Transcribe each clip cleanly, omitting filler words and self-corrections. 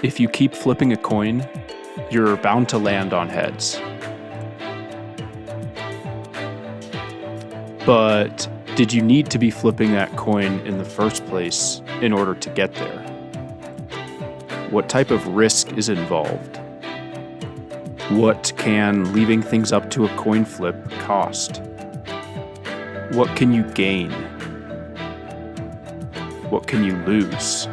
If you keep flipping a coin, you're bound to land on heads. But did you need to be flipping that coin in the first place in order to get there? What type of risk is involved? What can leaving things up to a coin flip cost? What can you gain? What can you lose?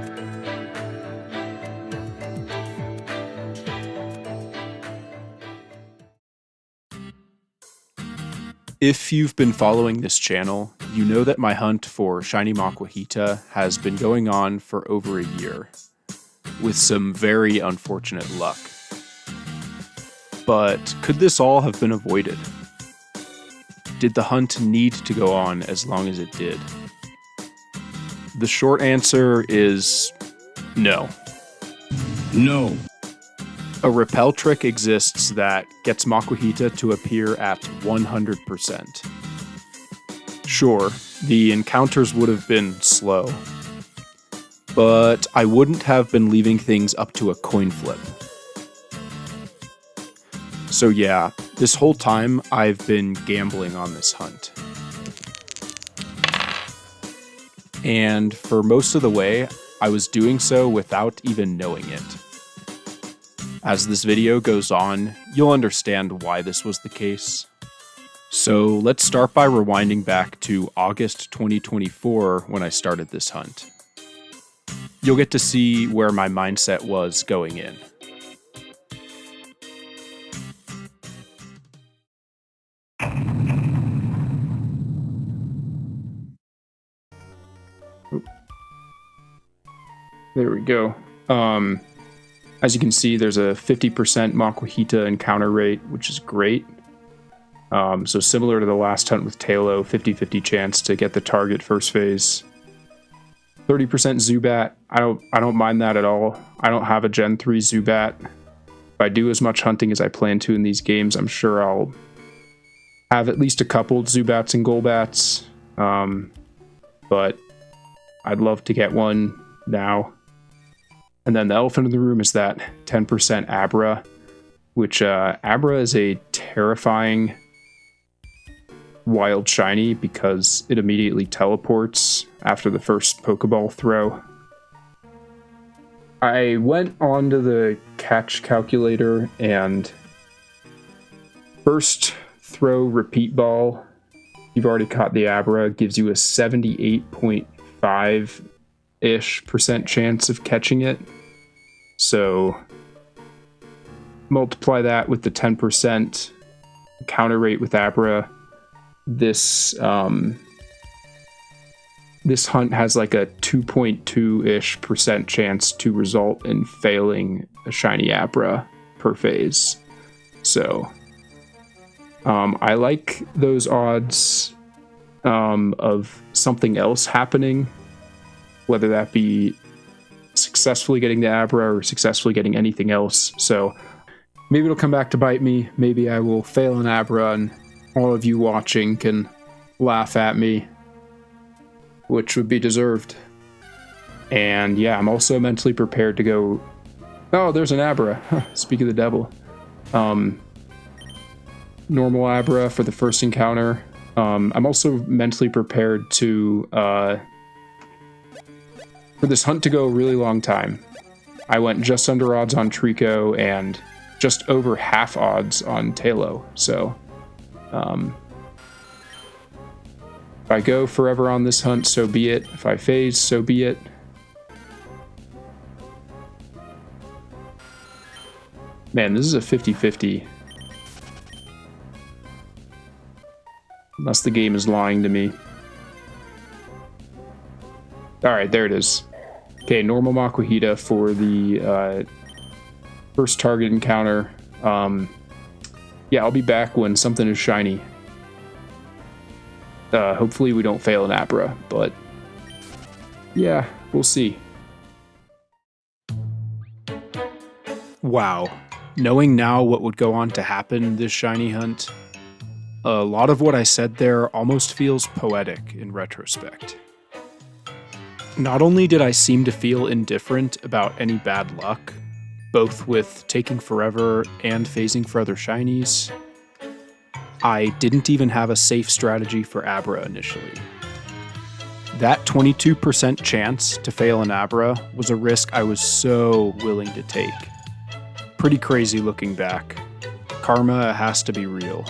If you've been following this channel, you know that my hunt for Shiny Makuhita has been going on for over a year, with some very unfortunate luck. But could this all have been avoided? Did the hunt need to go on as long as it did? The short answer is no. No. A repel trick exists that gets Makuhita to appear at 100%. Sure, the encounters would have been slow, but I wouldn't have been leaving things up to a coin flip. So yeah, this whole time I've been gambling on this hunt. And for most of the way, I was doing so without even knowing it. As this video goes on, you'll understand why this was the case. So let's start by rewinding back to August 2024 when I started this hunt. You'll get to see where my mindset was going in. There we go. As you can see, there's a 50% Makuhita encounter rate, which is great. So similar to the last hunt with Talo, 50-50 chance to get the target first phase. 30% Zubat. I don't mind that at all. I don't have a Gen 3 Zubat. If I do as much hunting as I plan to in these games, I'm sure I'll have at least a couple Zubats and Golbats. But I'd love to get one now. And then the elephant in the room is that 10% Abra, which Abra is a terrifying wild shiny because it immediately teleports after the first Pokeball throw. I went onto the catch calculator and first throw repeat ball, you've already caught the Abra, gives you a 78.5% chance of catching it. So multiply that with the 10% counter rate with Abra. This this hunt has like a 2.2-ish% chance to result in failing a shiny Abra per phase. So I like those odds of something else happening, whether that be successfully getting the Abra or successfully getting anything else. So maybe it'll come back to bite me. Maybe I will fail an Abra and all of you watching can laugh at me, which would be deserved. And yeah, I'm also mentally prepared to go, oh, there's an Abra. Speak of the devil. Normal Abra for the first encounter. I'm also mentally prepared to for this hunt to go a really long time. I went just under odds on Trico and just over half odds on Talo. So if I go forever on this hunt, so be it. If I phase, so be it. Man, this is a 50-50. Unless the game is lying to me. Alright, there it is. Okay, normal Makuhita for the first target encounter. Yeah, I'll be back when something is shiny. Hopefully we don't fail an Abra, but yeah, we'll see. Wow. Knowing now what would go on to happen this shiny hunt, a lot of what I said there almost feels poetic in retrospect. Not only did I seem to feel indifferent about any bad luck, both with taking forever and phasing for other shinies. I didn't even have a safe strategy for Abra initially. That 22% chance to fail an Abra was a risk I was so willing to take. Pretty crazy looking back. Karma has to be real.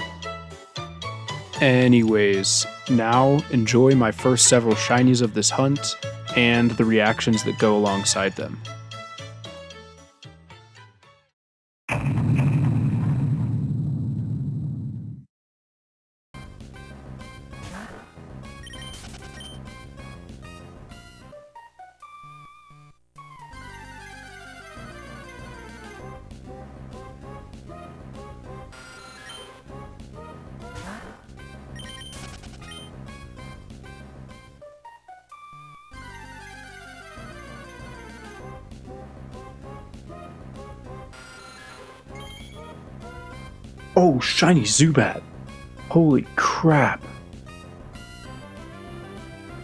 Anyways, now enjoy my first several shinies of this hunt and the reactions that go alongside them. Oh, shiny Zubat! Holy crap!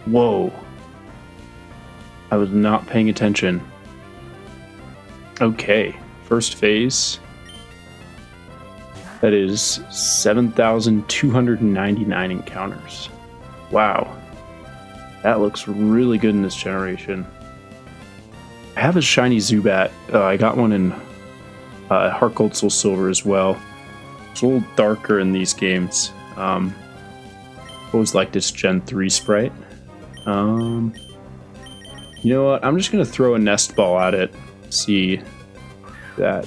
Whoa. I was not paying attention. Okay, first phase. That is 7,299 encounters. Wow. That looks really good in this generation. I have a shiny Zubat. I got one in Heart Gold Soul Silver as well. It's a little darker in these games. Always liked this Gen 3 sprite. You know what? I'm just gonna throw a nest ball at it. See that.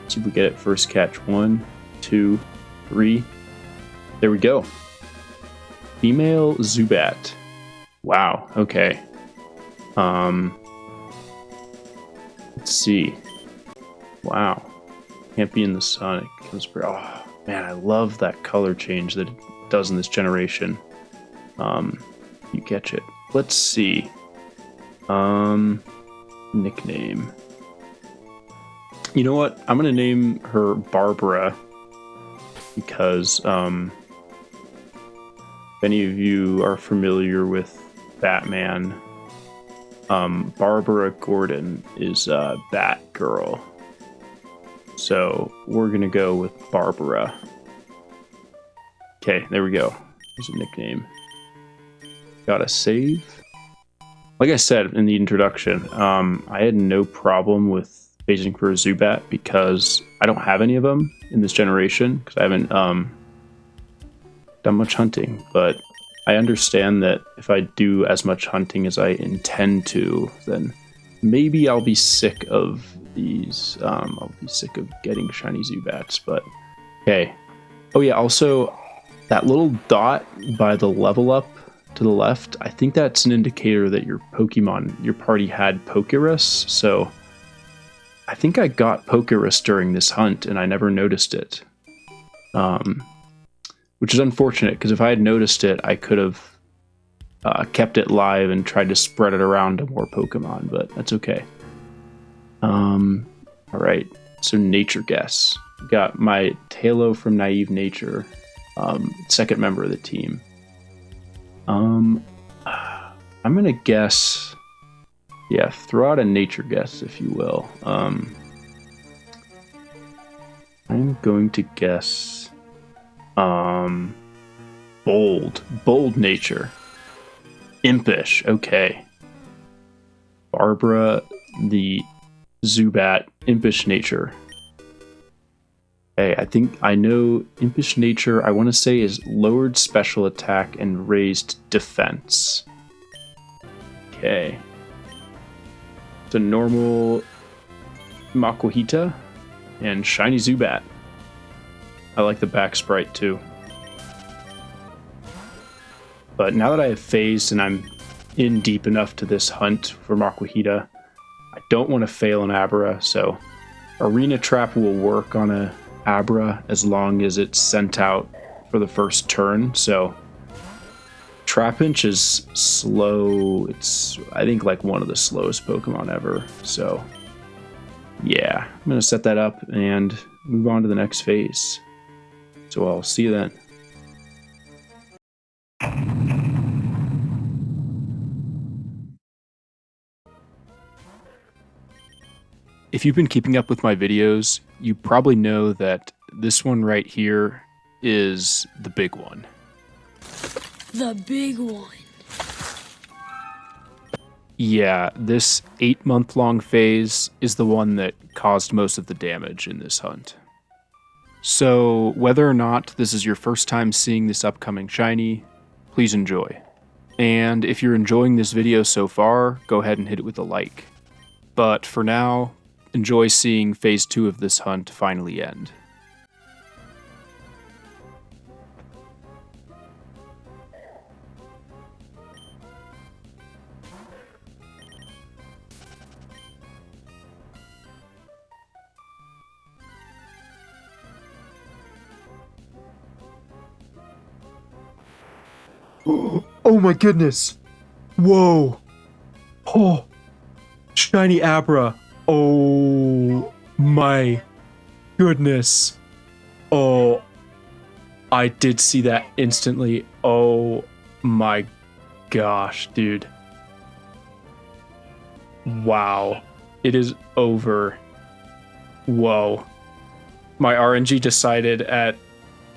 See if we get it first catch. 1, 2, 3. There we go. Female Zubat. Wow. Okay. Let's see. Wow. Can't be in the sun. It comes. Oh man, I love that color change that it does in this generation. You catch it. Let's see. Nickname. You know what? I'm gonna name her Barbara because if any of you are familiar with Batman, Barbara Gordon is Batgirl. So we're gonna go with Barbara. Okay, there we go. There's a nickname. Got a save. Like I said in the introduction, I had no problem with phasing for a Zubat because I don't have any of them in this generation because I haven't done much hunting. But I understand that if I do as much hunting as I intend to, then maybe I'll be sick of these. I'll be sick of getting shiny Zubats. But okay. Oh yeah. Also, that little dot by the level up to the left, I think that's an indicator that your party had Pokerus. So I think I got Pokerus during this hunt and I never noticed it. Which is unfortunate because if I had noticed it, I could have kept it live and tried to spread it around to more Pokemon, but that's okay. All right, so nature guess. Got my Talo from Naive Nature, second member of the team. I'm gonna guess. Yeah, throw out a nature guess, if you will. I'm going to guess. Bold nature. Impish. Okay. Barbara, the Zubat, impish nature. Okay, I think I know impish nature. I want to say is lowered special attack and raised defense. Okay. It's a normal Makuhita and shiny Zubat. I like the back sprite too. But now that I have phased and I'm in deep enough to this hunt for Makuhita, I don't want to fail an Abra, so Arena Trap will work on a Abra as long as it's sent out for the first turn. So Trapinch is slow. It's, I think, like one of the slowest Pokemon ever. So yeah, I'm going to set that up and move on to the next phase. So I'll see you then. If you've been keeping up with my videos, you probably know that this one right here is the big one. The big one. Yeah, this 8-month-long phase is the one that caused most of the damage in this hunt. So, whether or not this is your first time seeing this upcoming shiny, please enjoy. And if you're enjoying this video so far, go ahead and hit it with a like. But for now, enjoy seeing phase 2 of this hunt finally end. Oh my goodness! Whoa! Oh! Shiny Abra! Oh my goodness! Oh, I did see that instantly. Oh my gosh, dude. Wow. It is over. Whoa. My RNG decided at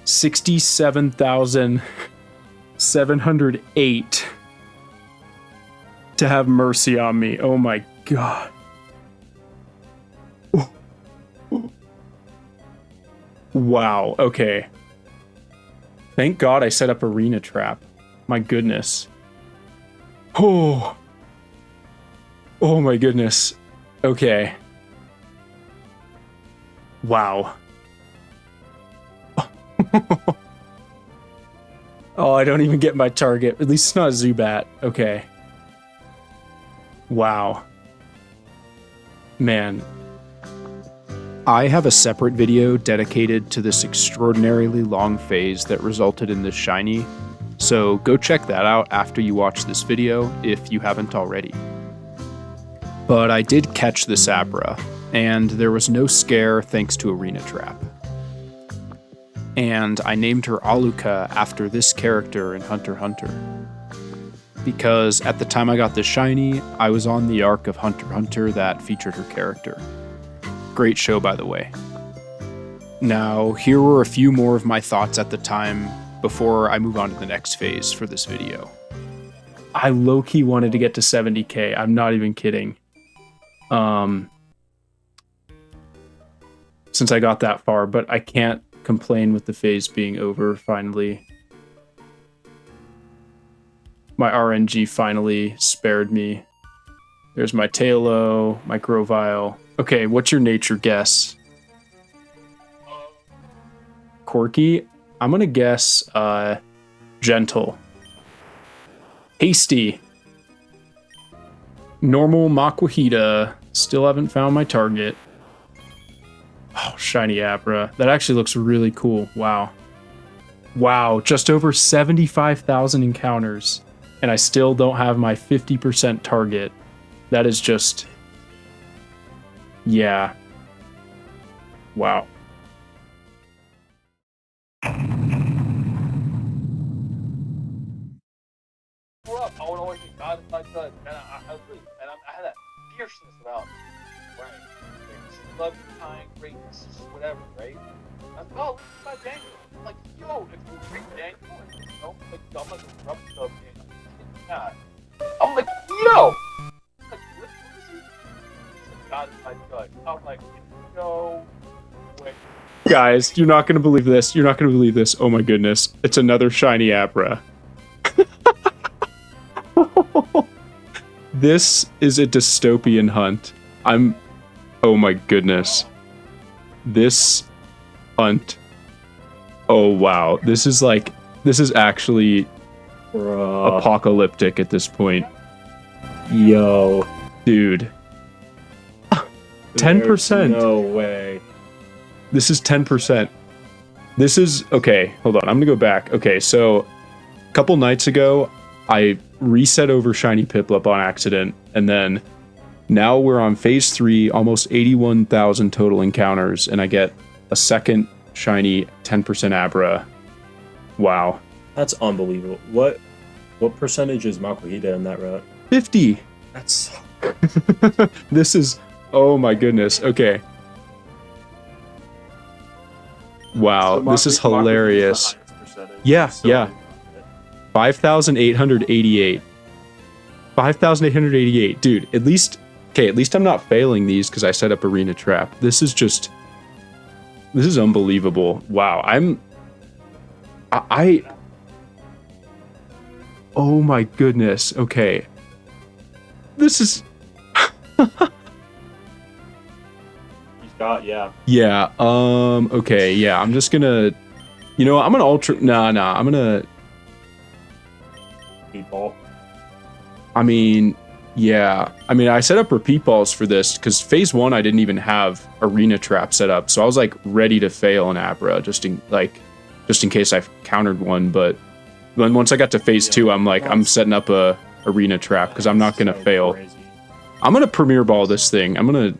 67,708 to have mercy on me. Oh my god. Wow, okay. Thank God I set up arena trap. My goodness. Oh. Oh my goodness. Okay. Wow. Oh, I don't even get my target. At least it's not a Zubat. Okay. Wow. Man. I have a separate video dedicated to this extraordinarily long phase that resulted in this shiny, so go check that out after you watch this video if you haven't already. But I did catch this Abra, and there was no scare thanks to Arena Trap. And I named her Aluka after this character in Hunter x Hunter. Because at the time I got this shiny, I was on the arc of Hunter x Hunter that featured her character. Great show, by the way. Now, here were a few more of my thoughts at the time before I move on to the next phase for this video. I low-key wanted to get to 70k, I'm not even kidding. Since I got that far, but I can't complain with the phase being over finally. My RNG finally spared me. There's my Tailo, my Grovyle. Okay, what's your nature guess? Quirky? I'm gonna guess, gentle. Hasty. Normal Makuhita. Still haven't found my target. Oh, shiny Abra. That actually looks really cool. Wow. Wow, just over 75,000 encounters. And I still don't have my 50% target. That is just... yeah. Wow. Grew up, I would always be God if I could, and I had that fierceness about me, right? Like, love, kind, greatness, whatever, right? I'm like, oh, look at my Daniel. I'm like, yo, if you treat Daniel, and, you know, like, I'm like a rough stuff, God. I'm like, yo! Like, what is he? He's like, God if I could. I'm like, no way. Guys, you're not going to believe this. You're not going to believe this. Oh my goodness. It's another shiny Abra. This is a dystopian hunt. Oh my goodness. This hunt. Oh wow. This is actually apocalyptic at this point. Yo. Dude. 10%. No way. This is 10%. This is... okay, hold on. I'm gonna go back. Okay, so a couple nights ago, I reset over Shiny Piplup on accident, and then now we're on phase 3, almost 81,000 total encounters, and I get a second shiny 10% Abra. Wow. That's unbelievable. What percentage is Makuhita in that route? 50! That's... This is... Oh my goodness. Okay. Wow, So this is Makuhita hilarious. the highest percentage, Yeah, so- yeah. 5,888. 5,888. Dude, at least I'm not failing these because I set up Arena Trap. This is unbelievable. Wow, oh my goodness. Okay. This is He's got, yeah. yeah, okay, yeah, I'm just gonna, you know, I'm gonna ultra, I'm gonna, People. I mean, yeah, I mean, I set up repeat balls for this because phase 1 I didn't even have Arena Trap set up, so I was like ready to fail in Abra just in case I countered one, but then once I got to phase 2, I'm like, I'm setting up a Arena Trap because I'm not gonna So fail. crazy. I'm gonna Premier Ball this thing. I'm gonna.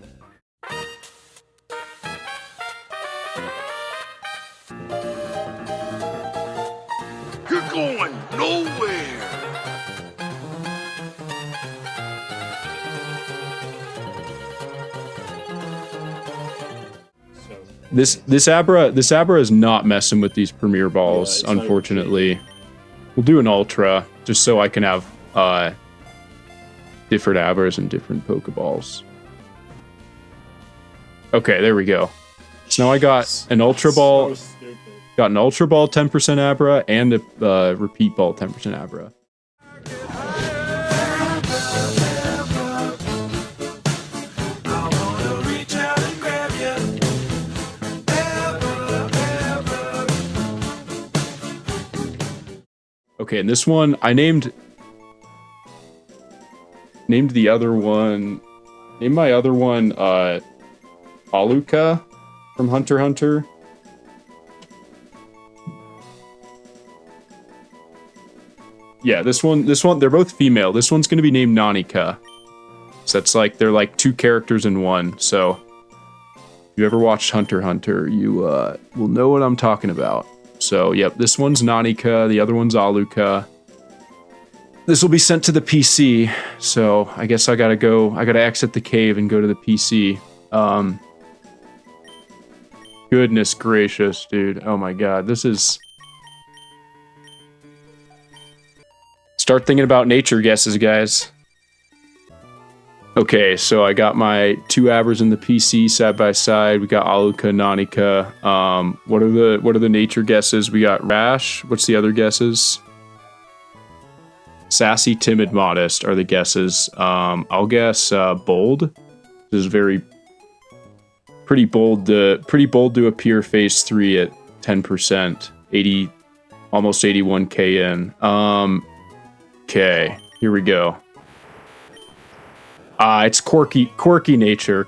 You're going nowhere. So This Abra is not messing with these Premier Balls, Yeah, it's not unfortunately. We'll do an Ultra, just so I can have different Abras and different Pokeballs. Okay, there we go. So now I got an Ultra Ball, So stupid. got an Ultra Ball 10% Abra, and a Repeat Ball 10% Abra. Okay, and this one I named the other one. Named my other one Aluka from Hunter x Hunter. Yeah, this one, they're both female. This one's gonna be named Nanika. So that's like, they're like two characters in one. So if you ever watched Hunter x Hunter, you will know what I'm talking about. So, yep, this one's Nanika, the other one's Aluka. This will be sent to the PC, so I guess I gotta exit the cave and go to the PC. Goodness gracious, dude. Oh my god, this is... Start thinking about nature guesses, guys. Okay, so I got my two Abras in the PC side by side. We got Aluka, Nanika. What are the nature guesses? We got Rash. What's the other guesses? Sassy, timid, modest are the guesses. I'll guess bold. This is pretty bold to appear phase 3 at 10%, 80, almost 81k in. Okay, here we go. It's quirky nature.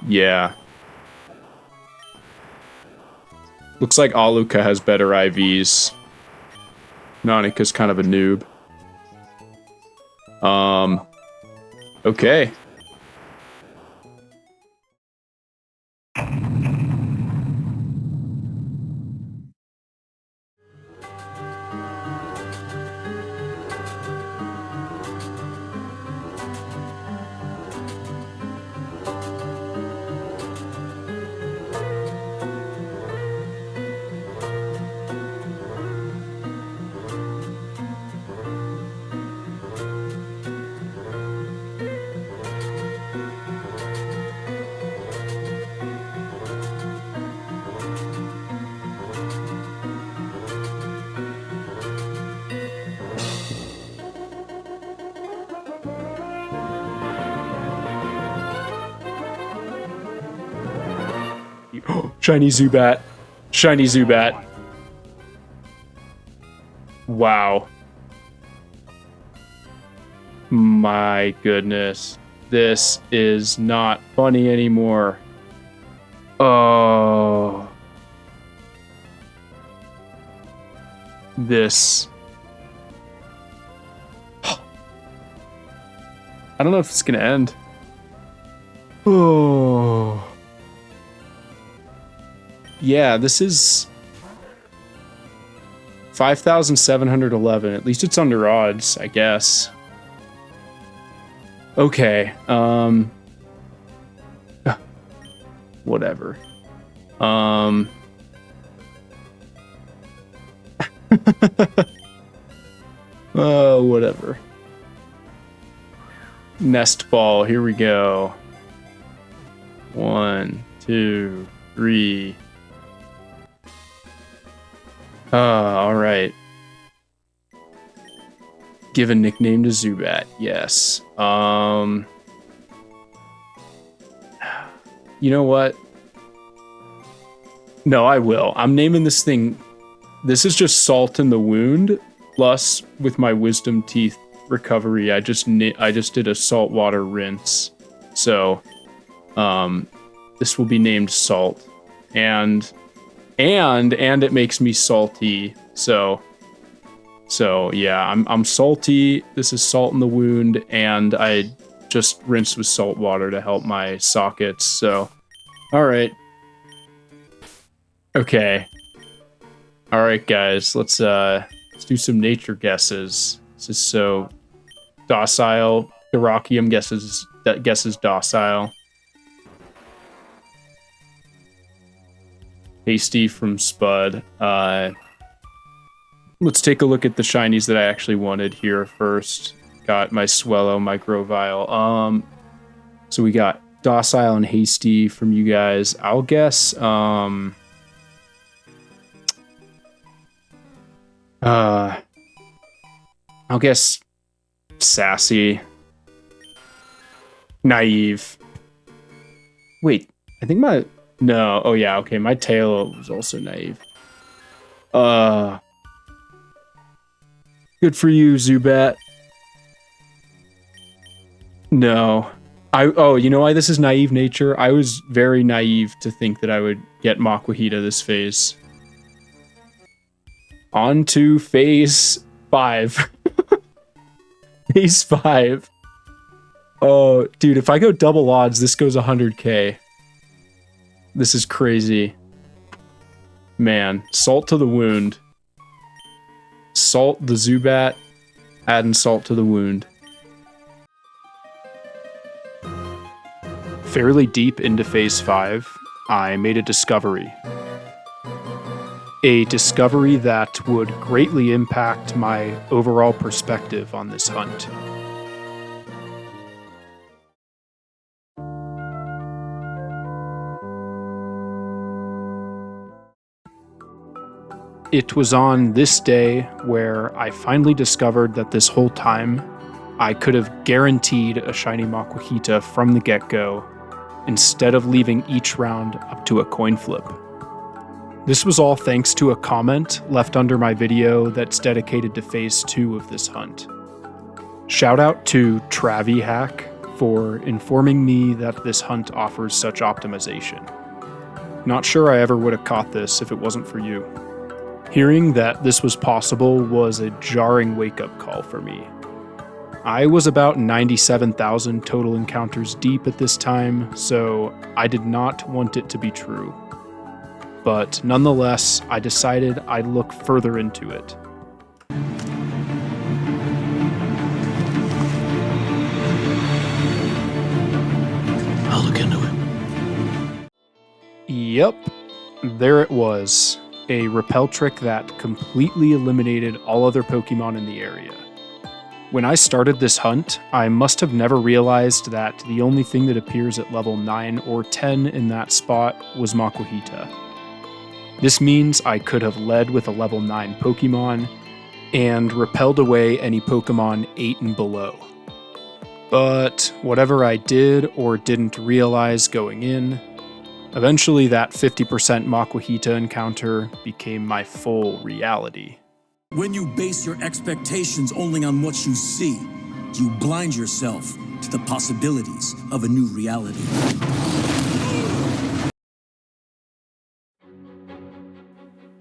Yeah. Looks like Aluka has better IVs. Nanika's kind of a noob. Okay. Shiny Zubat. Shiny Zubat. Wow. My goodness. This is not funny anymore. Oh. This. I don't know if it's gonna end. Oh. Yeah, this is 5,711. At least it's under odds, I guess. Okay. Whatever. Whatever. Nest ball. Here we go. 1, 2, 3. All right. Give a nickname to Zubat. Yes. You know what? No, I will. I'm naming this thing. This is just Salt in the Wound. Plus, with my Wisdom Teeth recovery, I just did a saltwater rinse. So, this will be named Salt, and it makes me salty. So yeah, I'm salty. This is Salt in the Wound, and I just rinsed with salt water to help my sockets. So, all right. Okay. All right, guys. Let's do some nature guesses. This is so docile. Diracium guesses docile. Hasty from Spud. Let's take a look at the shinies that I actually wanted here first. Got my Swellow Microvile. So we got Docile and Hasty from you guys. I'll guess, Sassy. Naive. Wait, I think no, oh yeah, okay, my tail was also naive. Good for you, Zubat. No. You know why this is naive nature? I was very naive to think that I would get Makuhita this phase. On to phase 5. Phase 5. Oh, dude, if I go double odds, this goes 100k. This is crazy. Man, Salt to the Wound. Salt the Zubat, adding Salt to the Wound. Fairly deep into phase 5, I made a discovery. A discovery that would greatly impact my overall perspective on this hunt. It was on this day where I finally discovered that this whole time, I could have guaranteed a Shiny Makuhita from the get-go, instead of leaving each round up to a coin flip. This was all thanks to a comment left under my video that's dedicated to phase 2 of this hunt. Shout out to TraviHack for informing me that this hunt offers such optimization. Not sure I ever would have caught this if it wasn't for you. Hearing that this was possible was a jarring wake-up call for me. I was about 97,000 total encounters deep at this time, so I did not want it to be true. But nonetheless, I decided I'd look further into it. I'll look into it. Yep, there it was. A repel trick that completely eliminated all other Pokemon in the area. When I started this hunt, I must have never realized that the only thing that appears at level 9 or 10 in that spot was Makuhita. This means I could have led with a level 9 Pokemon and repelled away any Pokemon 8 and below. But whatever I did or didn't realize going in, eventually that 50% Makuhita encounter became my full reality. When you base your expectations only on what you see, you blind yourself to the possibilities of a new reality.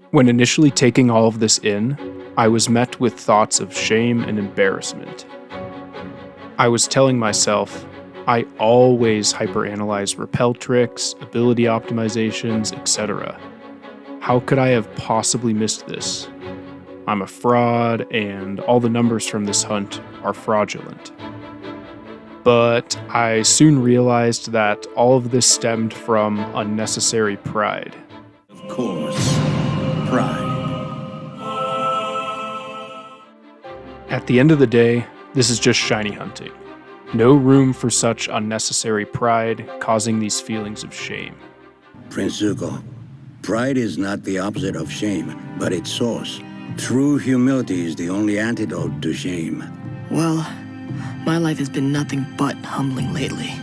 When initially taking all of this in, I was met with thoughts of shame and embarrassment. I was telling myself, I always hyperanalyze repel tricks, ability optimizations, etc. How could I have possibly missed this? I'm a fraud, and all the numbers from this hunt are fraudulent. But I soon realized that all of this stemmed from unnecessary pride. Of course, pride. At the end of the day, this is just shiny hunting. No room for such unnecessary pride causing these feelings of shame. Prince Zuko, pride is not the opposite of shame, but its source. True humility is the only antidote to shame. Well, my life has been nothing but humbling lately.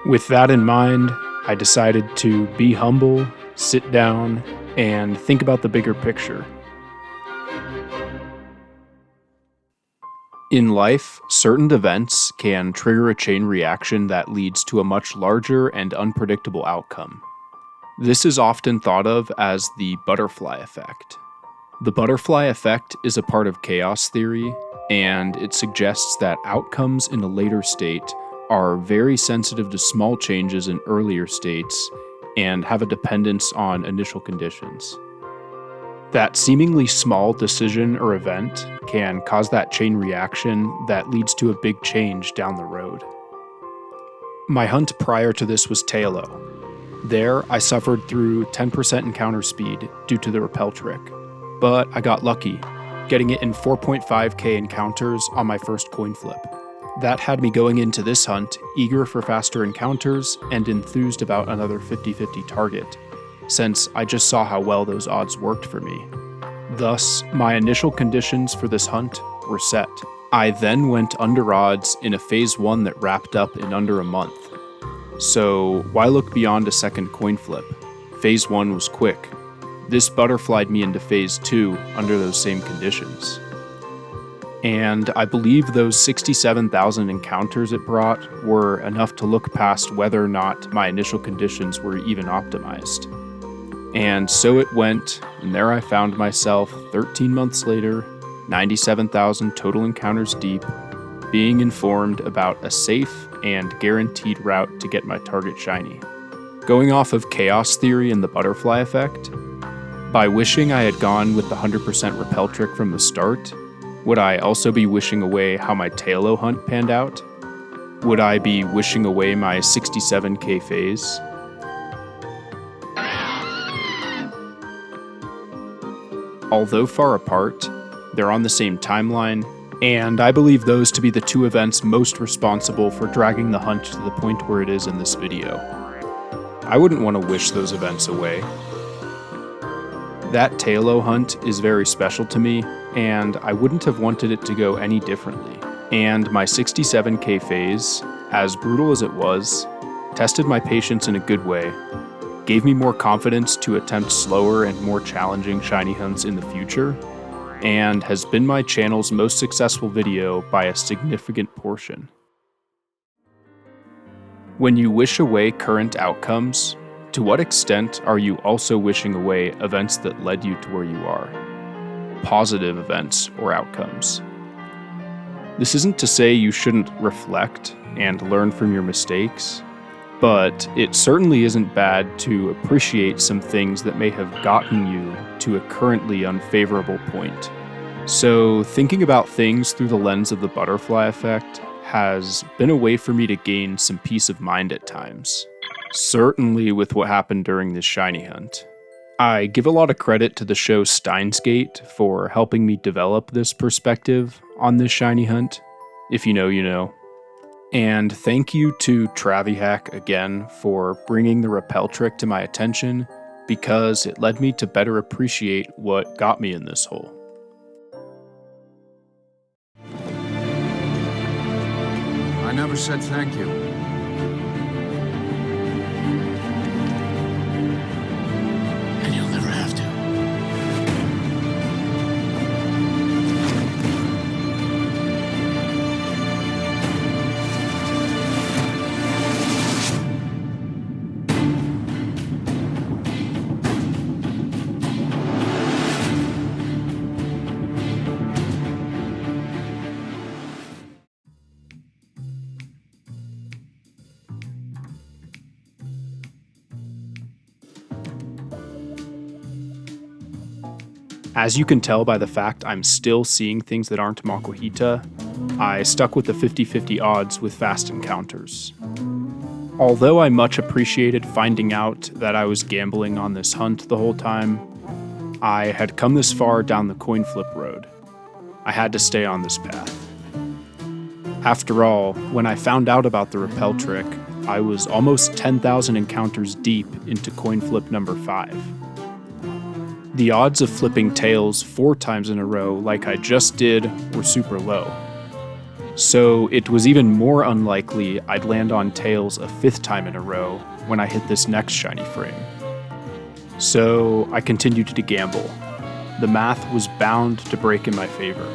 With that in mind, I decided to be humble, sit down, and think about the bigger picture. In life, certain events can trigger a chain reaction that leads to a much larger and unpredictable outcome. This is often thought of as the butterfly effect. The butterfly effect is a part of chaos theory, and it suggests that outcomes in a later state are very sensitive to small changes in earlier states and have a dependence on initial conditions. That seemingly small decision or event can cause that chain reaction that leads to a big change down the road. My hunt prior to this was Tailo. There, I suffered through 10% encounter speed due to the rappel trick, but I got lucky, getting it in 4.5k encounters on my first coin flip. That had me going into this hunt eager for faster encounters and enthused about another 50-50 target, since I just saw how well those odds worked for me. Thus, my initial conditions for this hunt were set. I then went under odds in a phase 1 that wrapped up in under a month. So why look beyond a second coin flip? Phase 1 was quick. This butterflied me into phase 2 under those same conditions. And I believe those 67,000 encounters it brought were enough to look past whether or not my initial conditions were even optimized. And so it went, and there I found myself 13 months later, 97,000 total encounters deep, being informed about a safe and guaranteed route to get my target shiny. Going off of chaos theory and the butterfly effect, by wishing I had gone with the 100% rappel trick from the start, would I also be wishing away how my Tailo hunt panned out? Would I be wishing away my 67k phase? Although far apart, they're on the same timeline, and I believe those to be the two events most responsible for dragging the hunt to the point where it is in this video. I wouldn't want to wish those events away. That Tailo hunt is very special to me, and I wouldn't have wanted it to go any differently. And my 67k phase, as brutal as it was, tested my patience in a good way, gave me more confidence to attempt slower and more challenging shiny hunts in the future, and has been my channel's most successful video by a significant portion. When you wish away current outcomes, to what extent are you also wishing away events that led you to where you are? Positive events or outcomes. This isn't to say you shouldn't reflect and learn from your mistakes, but it certainly isn't bad to appreciate some things that may have gotten you to a currently unfavorable point. So thinking about things through the lens of the butterfly effect has been a way for me to gain some peace of mind at times. Certainly with what happened during this shiny hunt. I give a lot of credit to the show Steins Gate for helping me develop this perspective on this shiny hunt. If you know, you know. And thank you to TraviHack again for bringing the rappel trick to my attention, because it led me to better appreciate what got me in this hole. I never said thank you. And you'll never have to. As you can tell by the fact I'm still seeing things that aren't Makuhita, I stuck with the 50-50 odds with fast encounters. Although I much appreciated finding out that I was gambling on this hunt the whole time, I had come this far down the coin flip road. I had to stay on this path. After all, when I found out about the rappel trick, I was almost 10,000 encounters deep into coin flip number 5. The odds of flipping tails 4 times in a row like I just did were super low. So it was even more unlikely I'd land on tails a 5th time in a row when I hit this next shiny frame. So I continued to gamble. The math was bound to break in my favor.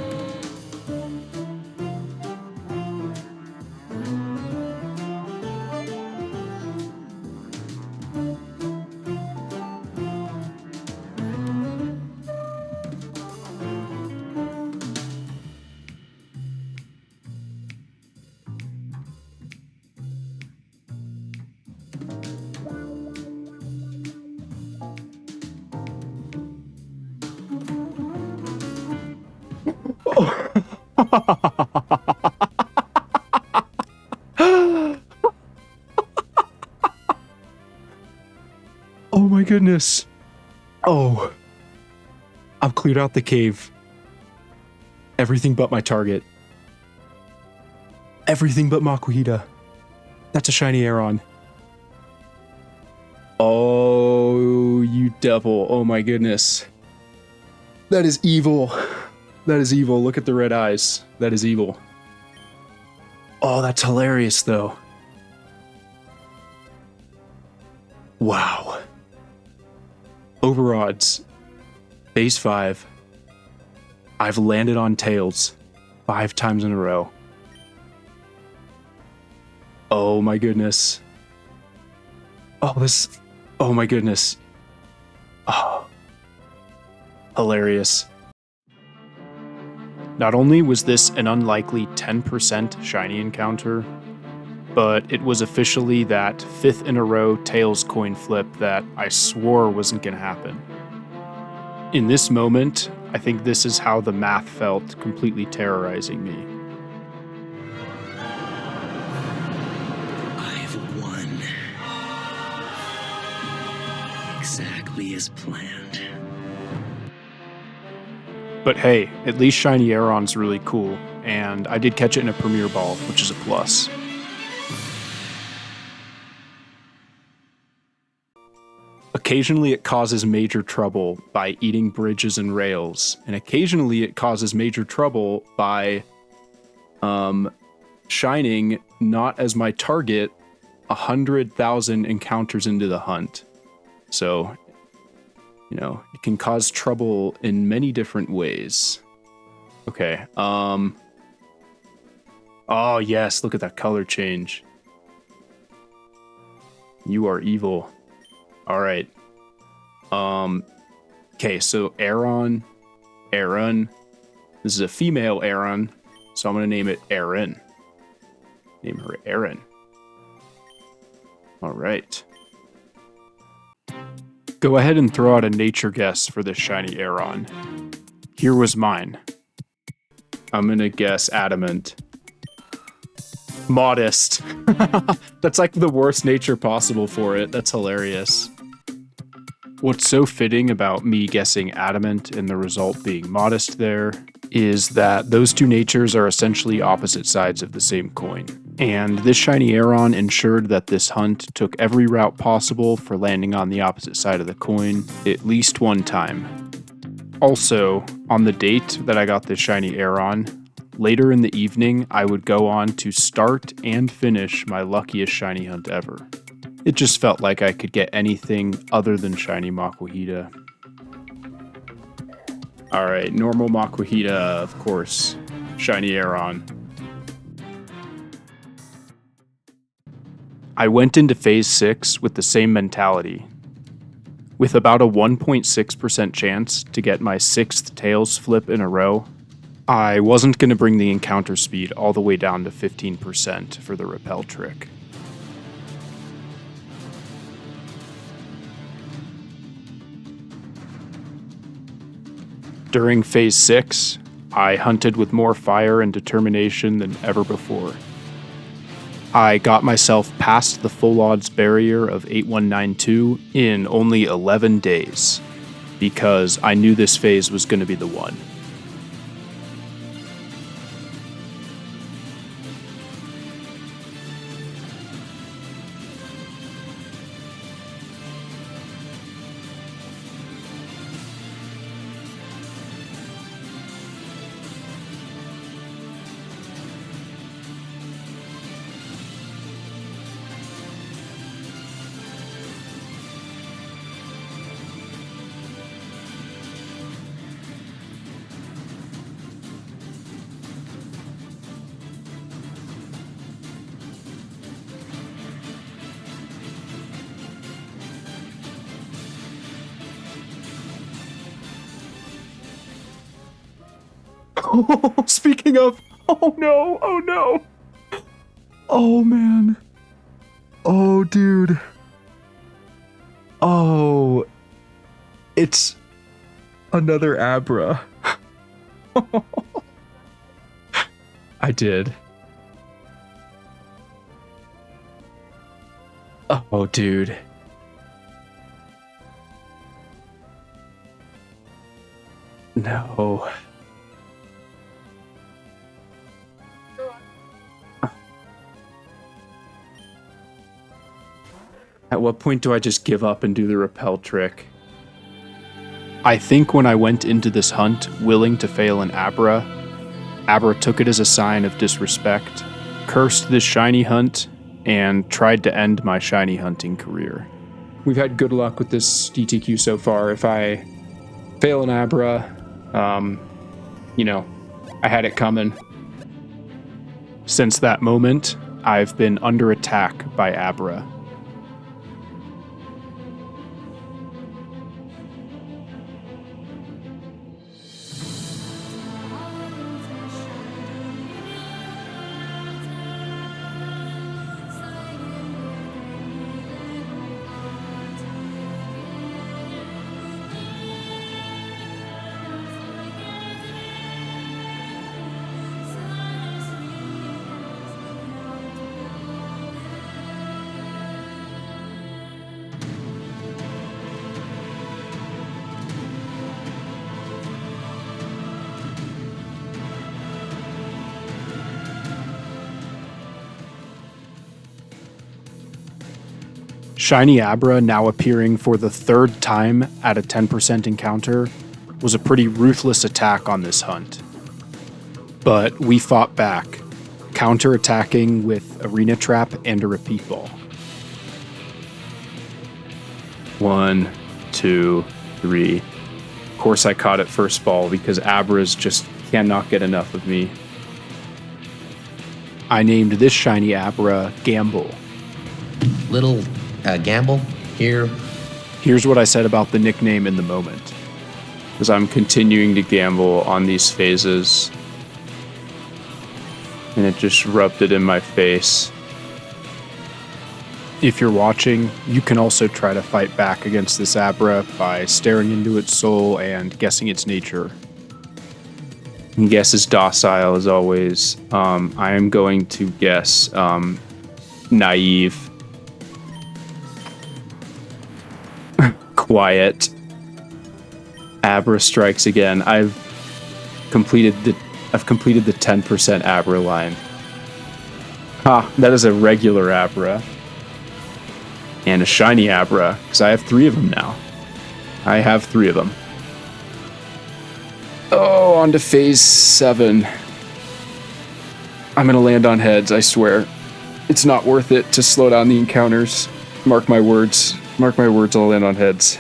Oh my goodness. Oh. I've cleared out the cave. Everything but my target. Everything but Makuhita. That's a shiny Aron. Oh, you devil. Oh my goodness. That is evil. That is evil. Look at the red eyes. That is evil. Oh, that's hilarious, though. Wow. Over odds. Base 5. I've landed on tails 5 times in a row. Oh my goodness. Oh my goodness. Oh. Hilarious. Not only was this an unlikely 10% shiny encounter, but it was officially that 5th in a row tails coin flip that I swore wasn't going to happen. In this moment, I think this is how the math felt completely terrorizing me. I've won. Exactly as planned. But hey, at least Shiny Aron's really cool, and I did catch it in a Premier Ball, which is a plus. Occasionally it causes major trouble by eating bridges and rails, and occasionally it causes major trouble by shining not as my target 100,000 encounters into the hunt. So, you know, it can cause trouble in many different ways. Okay, oh yes, look at that color change. You are evil. Alright. Okay, so Aron. This is a female Aron, so I'm gonna name it Erin. Name her Erin. Alright. Go ahead and throw out a nature guess for this shiny Aron. Here was mine. I'm gonna guess adamant. Modest. That's like the worst nature possible for it. That's hilarious. What's so fitting about me guessing adamant and the result being modest there is that those two natures are essentially opposite sides of the same coin. And this shiny Aron ensured that this hunt took every route possible for landing on the opposite side of the coin at least one time. Also, on the date that I got this shiny Aron, later in the evening I would go on to start and finish my luckiest shiny hunt ever. It just felt like I could get anything other than shiny Makuhita. Alright, normal Makuhita, of course. Shiny Aron. I went into Phase 6 with the same mentality. With about a 1.6% chance to get my 6th tails flip in a row, I wasn't going to bring the encounter speed all the way down to 15% for the rappel trick. During Phase 6, I hunted with more fire and determination than ever before. I got myself past the full odds barrier of 8192 in only 11 days, because I knew this phase was going to be the one. Speaking of, oh no. Oh man. Oh dude. Oh, it's another Abra. I did. Oh dude. No. At what point do I just give up and do the repel trick? I think when I went into this hunt willing to fail an Abra, Abra took it as a sign of disrespect, cursed this shiny hunt, and tried to end my shiny hunting career. We've had good luck with this DTQ so far. If I fail an Abra, I had it coming. Since that moment, I've been under attack by Abra. Shiny Abra, now appearing for the third time at a 10% encounter, was a pretty ruthless attack on this hunt. But we fought back, counter-attacking with Arena Trap and a Repeat Ball. 1, 2, 3. Of course I caught it first ball because Abras just cannot get enough of me. I named this shiny Abra Gamble. Little gamble here. Here's what I said about the nickname in the moment. Because I'm continuing to gamble on these phases. And it just rubbed it in my face. If you're watching, you can also try to fight back against this Abra by staring into its soul and guessing its nature. And guess is docile as always. I am going to guess naive. Quiet. Abra strikes again. I've completed the 10% Abra line. That is a regular Abra. And a shiny Abra, because I have 3 of them now. I have 3 of them. Oh, on to phase 7. I'm gonna land on heads, I swear. It's not worth it to slow down the encounters. Mark my words. Mark my words, I'll land on heads.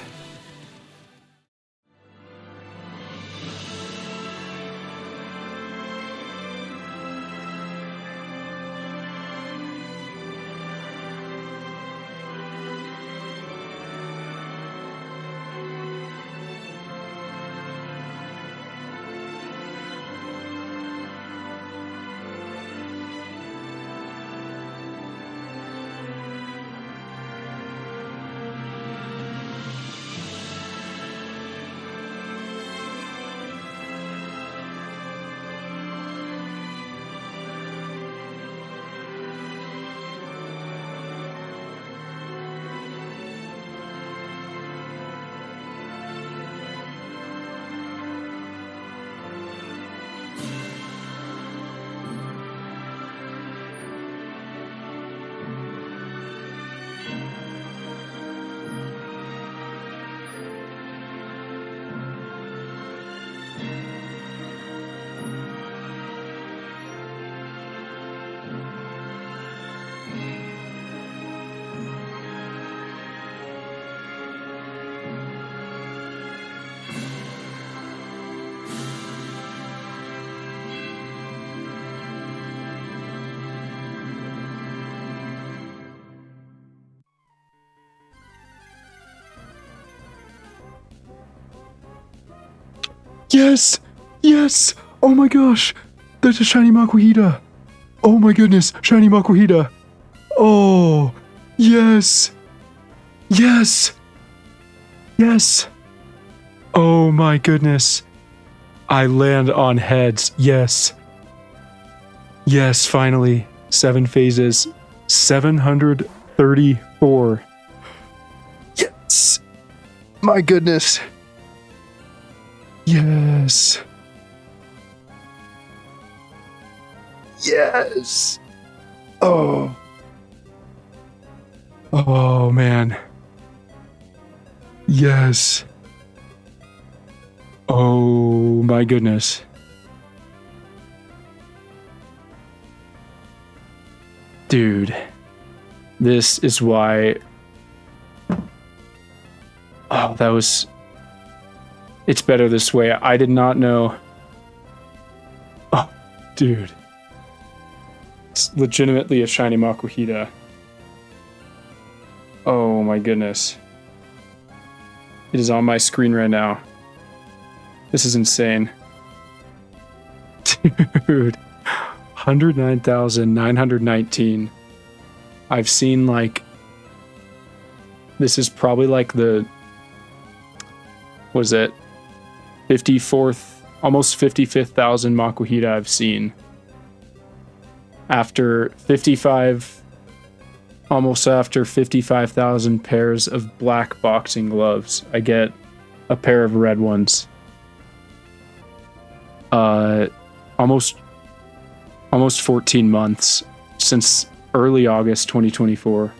Yes! Yes! Oh my gosh! That's a Shiny Makuhita! Oh my goodness! Shiny Makuhita! Oh! Yes! Yes! Yes! Oh my goodness! I land on heads. Yes. Yes, finally. 7 phases. 734. Yes! My goodness. Yes. Yes. Oh. Oh, man. Yes. Oh, my goodness. Dude. This is why... Oh, that was... It's better this way. I did not know... Oh, dude. It's legitimately a Shiny Makuhita. Oh my goodness. It is on my screen right now. This is insane. Dude. 109,919. I've seen like... This is probably like the... Was it? 54th, almost 55,000 Makuhita I've seen. After 55... Almost after 55,000 pairs of black boxing gloves, I get a pair of red ones. Almost 14 months since early August 2024.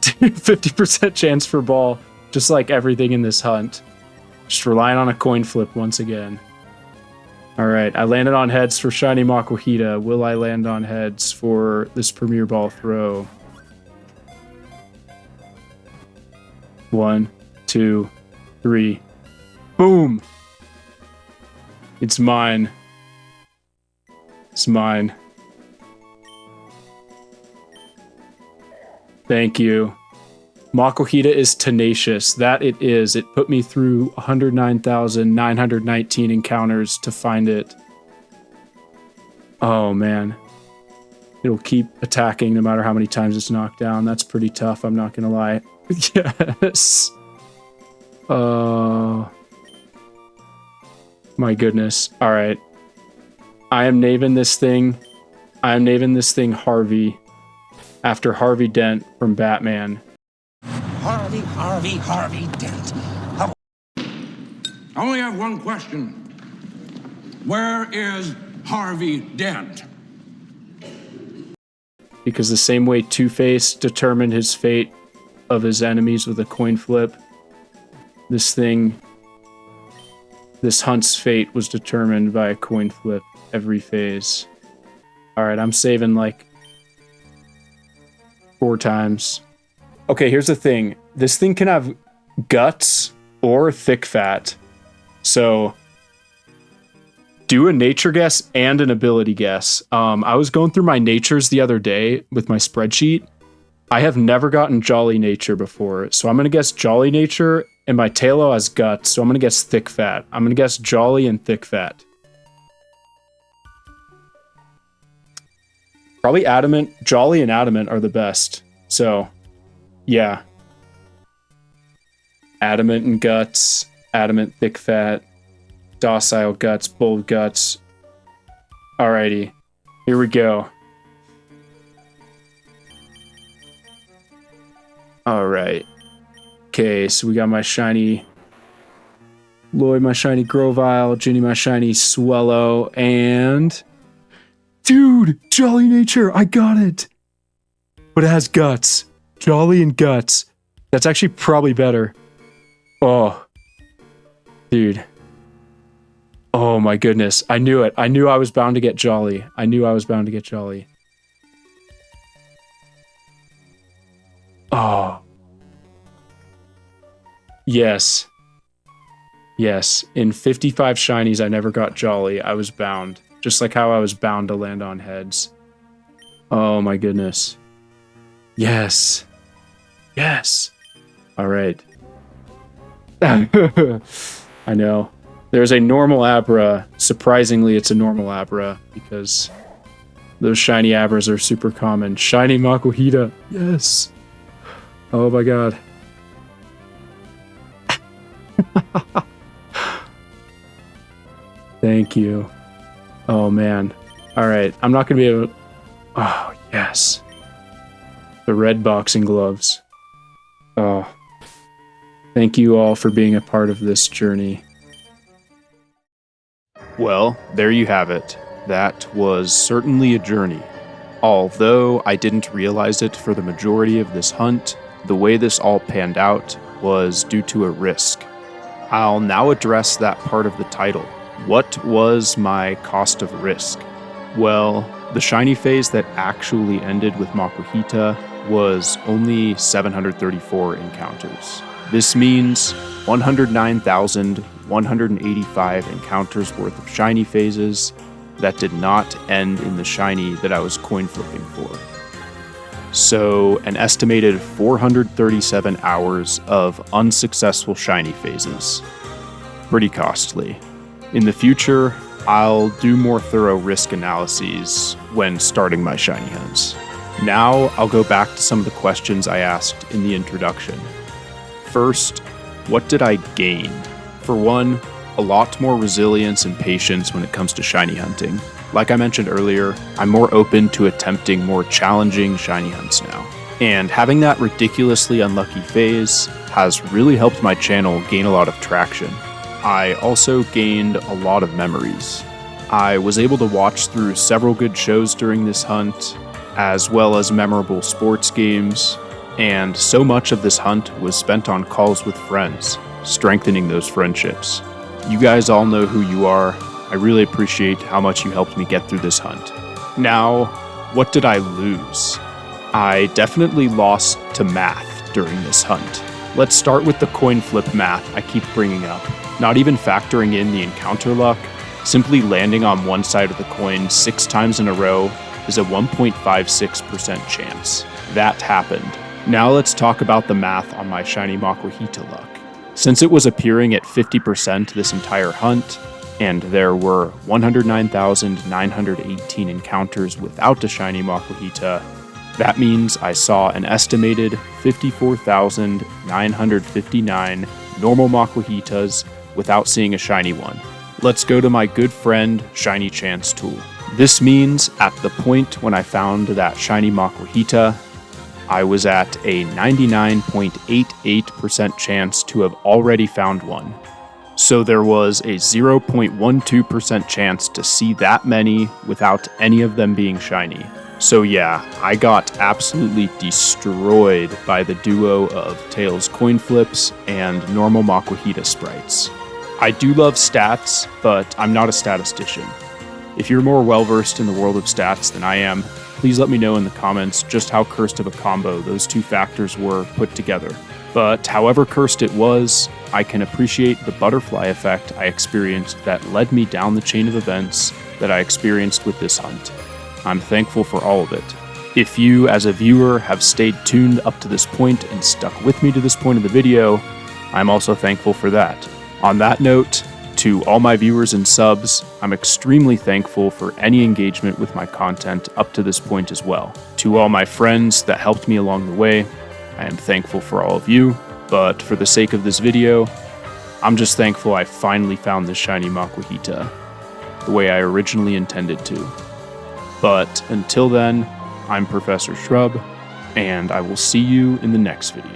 50% chance for ball, just like everything in this hunt. Just relying on a coin flip once again. Alright, I landed on heads for Shiny Makuhita. Will I land on heads for this Premier Ball throw? 1, 2, 3. Boom! It's mine. It's mine. Thank you. Makuhita is tenacious. That it is. It put me through 109,919 encounters to find it. Oh, man. It'll keep attacking no matter how many times it's knocked down. That's pretty tough, I'm not gonna lie. Yes. My goodness. Alright. I am naming this thing Harvey. After Harvey Dent from Batman. Harvey Dent. I only have one question. Where is Harvey Dent? Because the same way Two-Face determined his fate of his enemies with a coin flip, this hunt's fate was determined by a coin flip every phase. Alright, I'm saving like 4 times. Okay, here's the thing. This thing can have guts or thick fat. So, do a nature guess and an ability guess. I was going through my natures the other day with my spreadsheet. I have never gotten Jolly Nature before, so I'm going to guess Jolly Nature, and my Tailo has guts, so I'm going to guess thick fat. I'm going to guess Jolly and thick fat. Probably Adamant. Jolly and Adamant are the best. So, yeah. Adamant and guts. Adamant, thick fat. Docile guts, bold guts. Alrighty. Here we go. Alright. Okay, so we got my shiny Lloyd, my shiny Grovyle, Ginny, my shiny Swellow, and... Dude! Jolly Nature! I got it! But it has guts. Jolly and guts. That's actually probably better. Oh. Dude. Oh my goodness. I knew it. I knew I was bound to get Jolly. I knew I was bound to get Jolly. Oh. Yes. Yes. In 55 shinies, I never got Jolly. I was bound. Just like how I was bound to land on heads. Oh my goodness. Yes. Yes. All right. I know. There's a normal Abra. Surprisingly, it's a normal Abra because those shiny Abras are super common. Shiny Makuhita. Yes. Oh my god. Thank you. Oh man. Alright, I'm not gonna be able to... Oh, yes. The red boxing gloves. Oh. Thank you all for being a part of this journey. Well, there you have it. That was certainly a journey. Although I didn't realize it for the majority of this hunt, the way this all panned out was due to a risk. I'll now address that part of the title. What was my cost of risk? Well, the shiny phase that actually ended with Makuhita was only 734 encounters. This means 109,185 encounters worth of shiny phases that did not end in the shiny that I was coin flipping for. So an estimated 437 hours of unsuccessful shiny phases. Pretty costly. In the future, I'll do more thorough risk analyses when starting my shiny hunts. Now I'll go back to some of the questions I asked in the introduction. First, what did I gain? For one, a lot more resilience and patience when it comes to shiny hunting. Like I mentioned earlier, I'm more open to attempting more challenging shiny hunts now. And having that ridiculously unlucky phase has really helped my channel gain a lot of traction. I also gained a lot of memories. I was able to watch through several good shows during this hunt, as well as memorable sports games, and so much of this hunt was spent on calls with friends, strengthening those friendships. You guys all know who you are. I really appreciate how much you helped me get through this hunt. Now, what did I lose? I definitely lost to math during this hunt. Let's start with the coin flip math I keep bringing up. Not even factoring in the encounter luck, simply landing on one side of the coin 6 times in a row is a 1.56% chance. That happened. Now let's talk about the math on my shiny Makuhita luck. Since it was appearing at 50% this entire hunt, and there were 109,918 encounters without a shiny Makuhita, that means I saw an estimated 54,959 normal Makuhitas without seeing a shiny one. Let's go to my good friend Shiny Chance tool. This means at the point when I found that shiny Makuhita, I was at a 99.88% chance to have already found one. So there was a 0.12% chance to see that many without any of them being shiny. So yeah, I got absolutely destroyed by the duo of Tails coin flips and normal Makuhita sprites. I do love stats, but I'm not a statistician. If you're more well-versed in the world of stats than I am, please let me know in the comments just how cursed of a combo those two factors were put together. But however cursed it was, I can appreciate the butterfly effect I experienced that led me down the chain of events that I experienced with this hunt. I'm thankful for all of it. If you, as a viewer, have stayed tuned up to this point and stuck with me to this point of the video, I'm also thankful for that. On that note, to all my viewers and subs, I'm extremely thankful for any engagement with my content up to this point as well. To all my friends that helped me along the way, I am thankful for all of you, but for the sake of this video, I'm just thankful I finally found this shiny Makuhita, the way I originally intended to. But until then, I'm Professor Shrub, and I will see you in the next video.